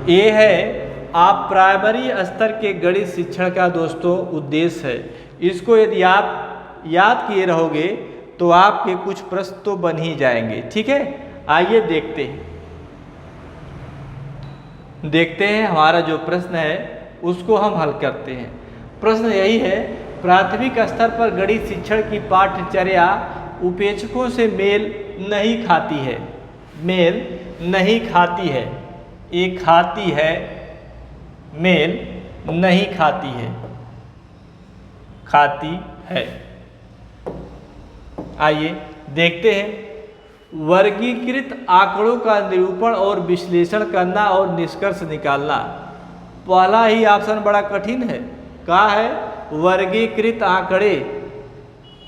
ये है आप प्राइमरी स्तर के गणित शिक्षण का दोस्तों उद्देश्य है। इसको यदि आप याद किए रहोगे तो आपके कुछ प्रश्न तो बन ही जाएंगे। ठीक है, आइए देखते हैं हमारा जो प्रश्न है उसको हम हल करते हैं। प्रश्न यही है, प्राथमिक स्तर पर गणित शिक्षण की पाठ्यचर्या उपेक्षकों से मेल नहीं खाती है। एक खाती है, मेल नहीं खाती है। आइए देखते हैं। वर्गीकृत आंकड़ों का निरूपण और विश्लेषण करना और निष्कर्ष निकालना। पहला ही ऑप्शन बड़ा कठिन है। कहा है वर्गीकृत आंकड़े,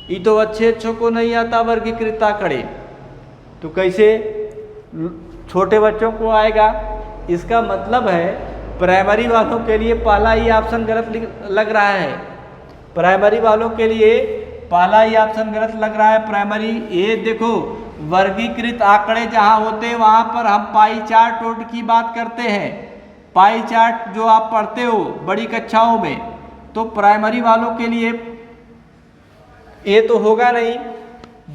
ये तो अच्छे को नहीं आता वर्गीकृत आंकड़े, तो कैसे छोटे बच्चों को आएगा। इसका मतलब है प्राइमरी वालों के लिए पहला ही ऑप्शन गलत लग रहा है। प्राइमरी वालों के लिए पहला ही ऑप्शन गलत लग रहा है। प्राइमरी, ये देखो वर्गीकृत आंकड़े जहाँ होते हैं वहाँ पर हम पाई चार्ट की बात करते हैं। पाई चार्ट जो आप पढ़ते हो बड़ी कक्षाओं में, तो प्राइमरी वालों के लिए ये तो होगा नहीं।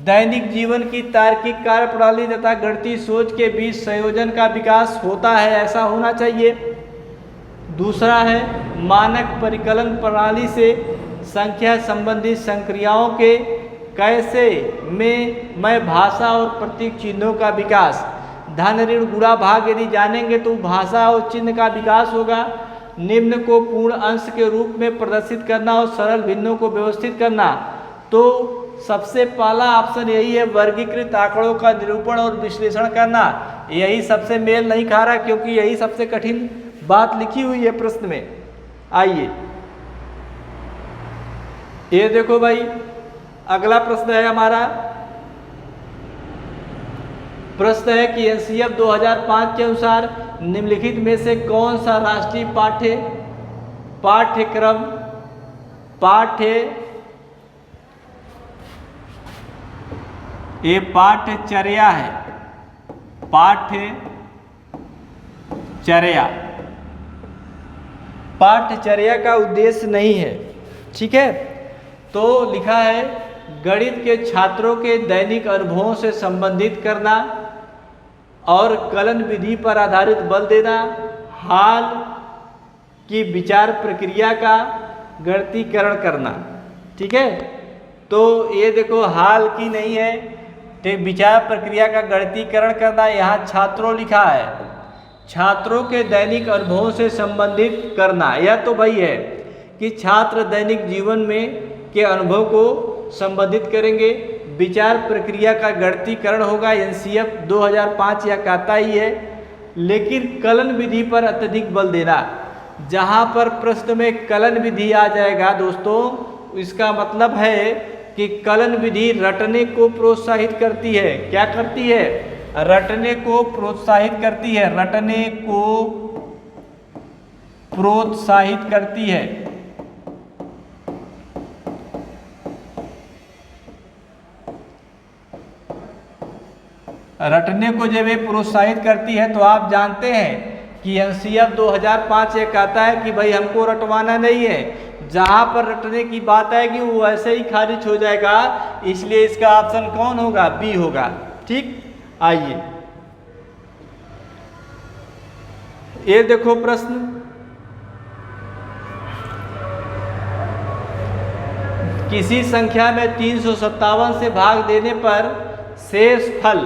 दैनिक जीवन की तार्किक कार्यप्रणाली तथा गणितीय सोच के बीच संयोजन का विकास होता है, ऐसा होना चाहिए। दूसरा है मानक परिकलन प्रणाली से संख्या संबंधी संक्रियाओं के कैसे में भाषा और प्रतीक चिन्हों का विकास। धन ऋण गुणा भाग यदि जानेंगे तो भाषा और चिन्ह का विकास होगा। निम्न को पूर्ण अंश के रूप में प्रदर्शित करना और सरल भिन्नों को व्यवस्थित करना। तो सबसे पहला ऑप्शन यही है, वर्गीकृत आंकड़ों का निरूपण और विश्लेषण करना। यही सबसे मेल नहीं खा रहा, क्योंकि यही सबसे कठिन बात लिखी हुई है प्रश्न में। आइए ये देखो भाई, अगला प्रश्न है हमारा। प्रश्न है कि एनसीएफ 2005 के अनुसार निम्नलिखित में से कौन सा राष्ट्रीय पाठ्यचर्या है। पाठ्यचर्या का उद्देश्य नहीं है। ठीक है, तो लिखा है गणित के छात्रों के दैनिक अनुभवों से संबंधित करना और कलन विधि पर आधारित बल देना, हाल की विचार प्रक्रिया का गणितीकरण करना। ठीक है, तो ये देखो हाल की नहीं है, तो विचार प्रक्रिया का गणितीकरण करना। यहाँ छात्रों लिखा है, छात्रों के दैनिक अनुभवों से संबंधित करना। यह तो वही है कि छात्र दैनिक जीवन में के अनुभव को संबोधित करेंगे। विचार प्रक्रिया का गणितीकरण होगा, एनसीएफ 2005 यह कहता ही है। लेकिन कलन विधि पर अत्यधिक बल देना, जहाँ पर प्रश्न में कलन विधि आ जाएगा दोस्तों, इसका मतलब है कि कलन विधि रटने को प्रोत्साहित करती है। क्या करती है? रटने को प्रोत्साहित करती है, रटने को प्रोत्साहित करती है। रटने को जब ये प्रोत्साहित करती है तो आप जानते हैं कि एनसीएफ 2005 ये कहता है कि भाई हमको रटवाना नहीं है, जहां पर रटने की बात आएगी वो ऐसे ही खारिज हो जाएगा। इसलिए इसका ऑप्शन कौन होगा? बी होगा। ठीक, आइए ये देखो प्रश्न, किसी संख्या में 357 से भाग देने पर शेष फल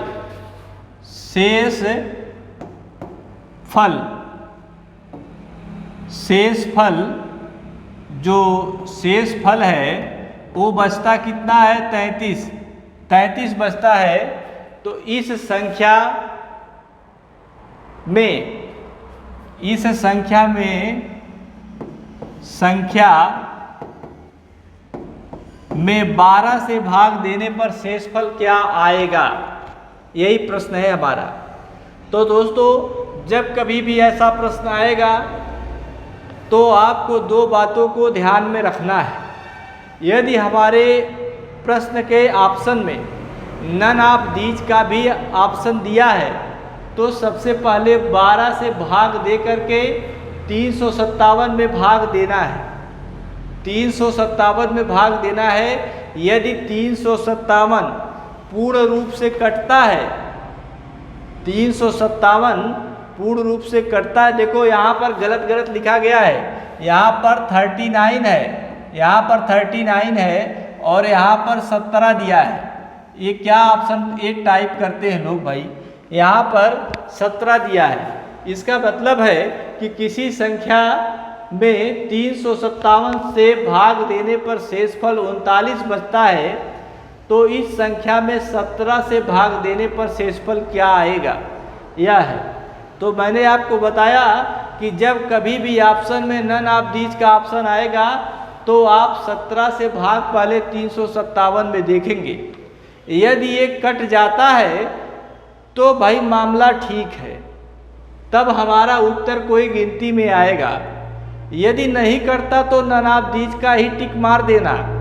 जो शेष फल है वो बचता कितना है? 33 बचता है। तो इस संख्या में 12 से भाग देने पर शेषफल क्या आएगा? यही प्रश्न है हमारा। तो दोस्तों जब कभी भी ऐसा प्रश्न आएगा तो आपको दो बातों को ध्यान में रखना है। यदि हमारे प्रश्न के ऑप्शन में नन ऑफ दीज का भी ऑप्शन दिया है तो सबसे पहले 12 से भाग दे करके 357 में भाग देना है। 357 में भाग देना है। यदि 357 पूर्ण रूप से कटता है, 357 पूर्ण रूप से कटता है, देखो यहाँ पर गलत लिखा गया है, यहाँ पर 39 है, यहाँ पर 39 है और यहाँ पर 17 दिया है। ये क्या ऑप्शन ए टाइप करते हैं लोग भाई, यहाँ पर 17 दिया है। इसका मतलब है कि किसी संख्या में 357 से भाग देने पर शेषफल 39 बचता है, तो इस संख्या में 17 से भाग देने पर शेषफल क्या आएगा? यह है। तो मैंने आपको बताया कि जब कभी भी ऑप्शन में नन ऑफ दीज का ऑप्शन आएगा तो आप 17 से भाग पहले 357 में देखेंगे। यदि ये कट जाता है तो भाई मामला ठीक है, तब हमारा उत्तर कोई गिनती में आएगा। यदि नहीं करता तो नन ऑफ दीज का ही टिक मार देना।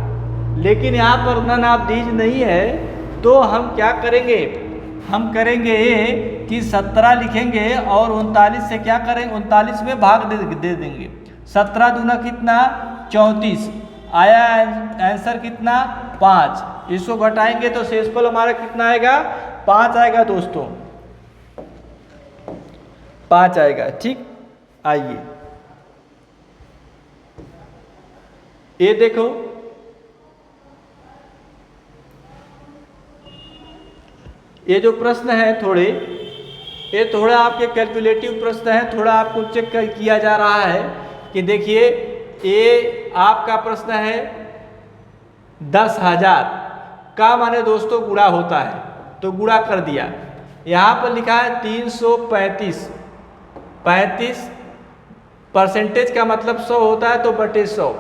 लेकिन यहाँ पर नन ऑफ दीज नहीं है तो हम क्या करेंगे? हम करेंगे कि 17 लिखेंगे और 39 से क्या करेंगे? 39 में भाग दे देंगे। 17 दूना कितना? 34 आया। आंसर कितना? 5। इसको घटाएंगे तो शेषफल हमारा कितना आएगा? 5 आएगा दोस्तों, 5 आएगा। ठीक, आइए ये देखो, ये जो प्रश्न है ये थोड़ा आपके कैलकुलेटिव प्रश्न है, थोड़ा आपको चेक किया जा रहा है कि देखिए ये आपका प्रश्न है 10,000 का माने दोस्तों गुणा होता है, तो गुणा कर दिया। यहाँ पर लिखा है 335, 35 परसेंटेज का मतलब 100 होता है, तो बटे 100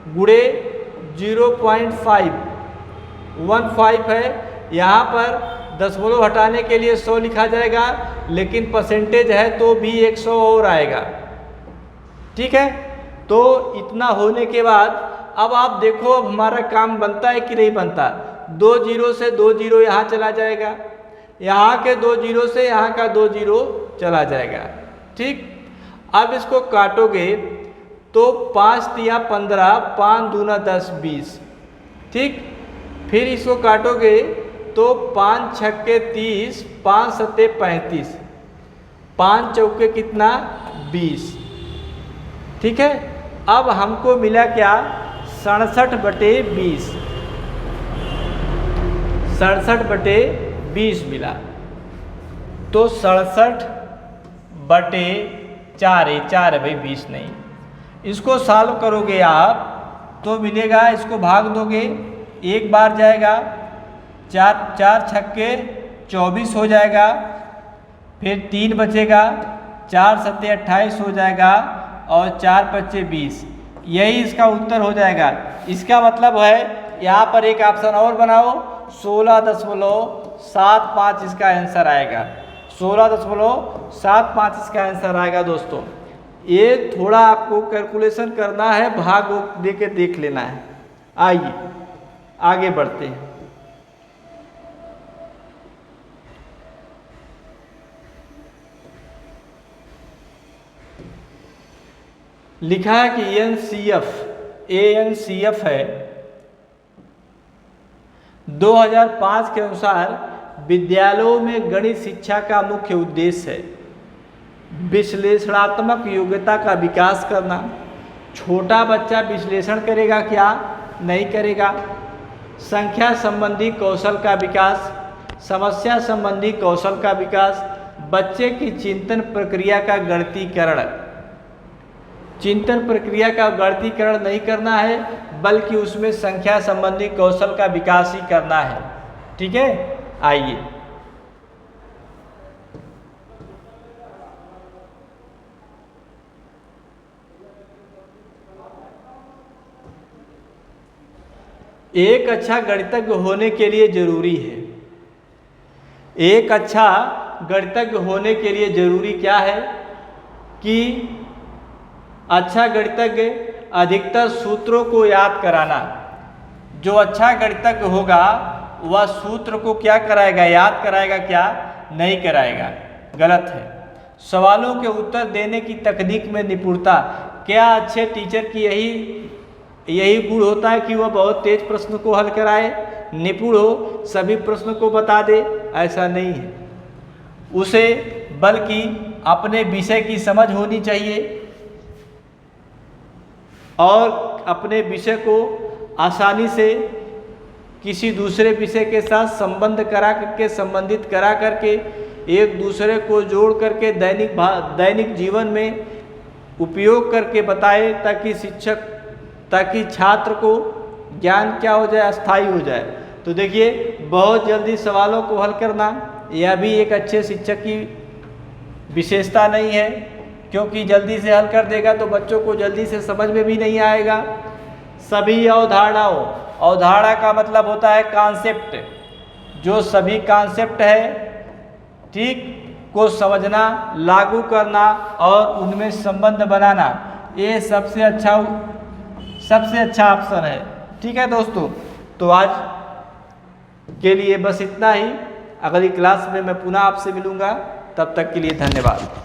गुणे 0.515 है। यहाँ पर दशमलव हटाने के लिए 100 लिखा जाएगा, लेकिन परसेंटेज है तो भी 100 और आएगा। ठीक है, तो इतना होने के बाद अब आप देखो अब हमारा काम बनता है कि नहीं बनता। 2 जीरो से 2 जीरो यहाँ चला जाएगा, यहाँ के 2 जीरो से यहाँ का 2 जीरो चला जाएगा। ठीक, अब इसको काटोगे तो 5 तिया 15, 5 दूना 10, 20। ठीक, फिर इसको काटोगे तो 5 छक्के 30, 5 सत्ते 35, 5 चौके कितना? 20। ठीक है, अब हमको मिला क्या? 67/20, 67/20 मिला। तो 67/4 है भाई, 20 नहीं। इसको सॉल्व करोगे आप तो मिलेगा, इसको भाग दोगे, एक बार जाएगा, 4 छक्के 24 हो जाएगा, फिर 3 बचेगा, 4 सत्ते 28 हो जाएगा और 4 पच्चे 20। यही इसका उत्तर हो जाएगा। इसका मतलब है यहाँ पर एक ऑप्शन और बनाओ, 16.75 इसका आंसर आएगा। 16.75 इसका आंसर आएगा दोस्तों। ये थोड़ा आपको कैलकुलेशन करना है, भाग दे के देख लेना है। आइए आगे बढ़ते हैं। लिखा है कि एएनसीएफ है 2005 के अनुसार विद्यालयों में गणित शिक्षा का मुख्य उद्देश्य है विश्लेषणात्मक योग्यता का विकास करना। छोटा बच्चा विश्लेषण करेगा क्या? नहीं करेगा। संख्या संबंधी कौशल का विकास, समस्या संबंधी कौशल का विकास, बच्चे की चिंतन प्रक्रिया का गणितीकरण। चिंतन प्रक्रिया का गणितीकरण नहीं करना है, बल्कि उसमें संख्या संबंधी कौशल का विकास ही करना है। ठीक है, आइए एक अच्छा गणितज्ञ होने के लिए जरूरी है, एक अच्छा गणितज्ञ होने के लिए जरूरी क्या है कि अच्छा गणितज्ञ अधिकतर सूत्रों को याद कराना। जो अच्छा गणितज्ञ होगा वह सूत्र को क्या कराएगा? याद कराएगा क्या? नहीं कराएगा। गलत है। सवालों के उत्तर देने की तकनीक में निपुणता। क्या अच्छे टीचर की यही गुण होता है कि वह बहुत तेज प्रश्न को हल कराए, निपुण हो, सभी प्रश्नों को बता दे? ऐसा नहीं है। उसे बल्कि अपने विषय की समझ होनी चाहिए और अपने विषय को आसानी से किसी दूसरे विषय के साथ संबंधित करा करके एक दूसरे को जोड़ करके दैनिक जीवन में उपयोग करके बताए, ताकि छात्र को ज्ञान क्या हो जाए? अस्थायी हो जाए। तो देखिए, बहुत जल्दी सवालों को हल करना यह भी एक अच्छे शिक्षक की विशेषता नहीं है, क्योंकि जल्दी से हल कर देगा तो बच्चों को जल्दी से समझ में भी नहीं आएगा। सभी अवधारणा का मतलब होता है कॉन्सेप्ट। जो सभी कॉन्सेप्ट है, ठीक, को समझना, लागू करना और उनमें संबंध बनाना, ये सबसे अच्छा ऑप्शन है। ठीक है दोस्तों, तो आज के लिए बस इतना ही। अगली क्लास में मैं पुनः आपसे मिलूँगा। तब तक के लिए धन्यवाद।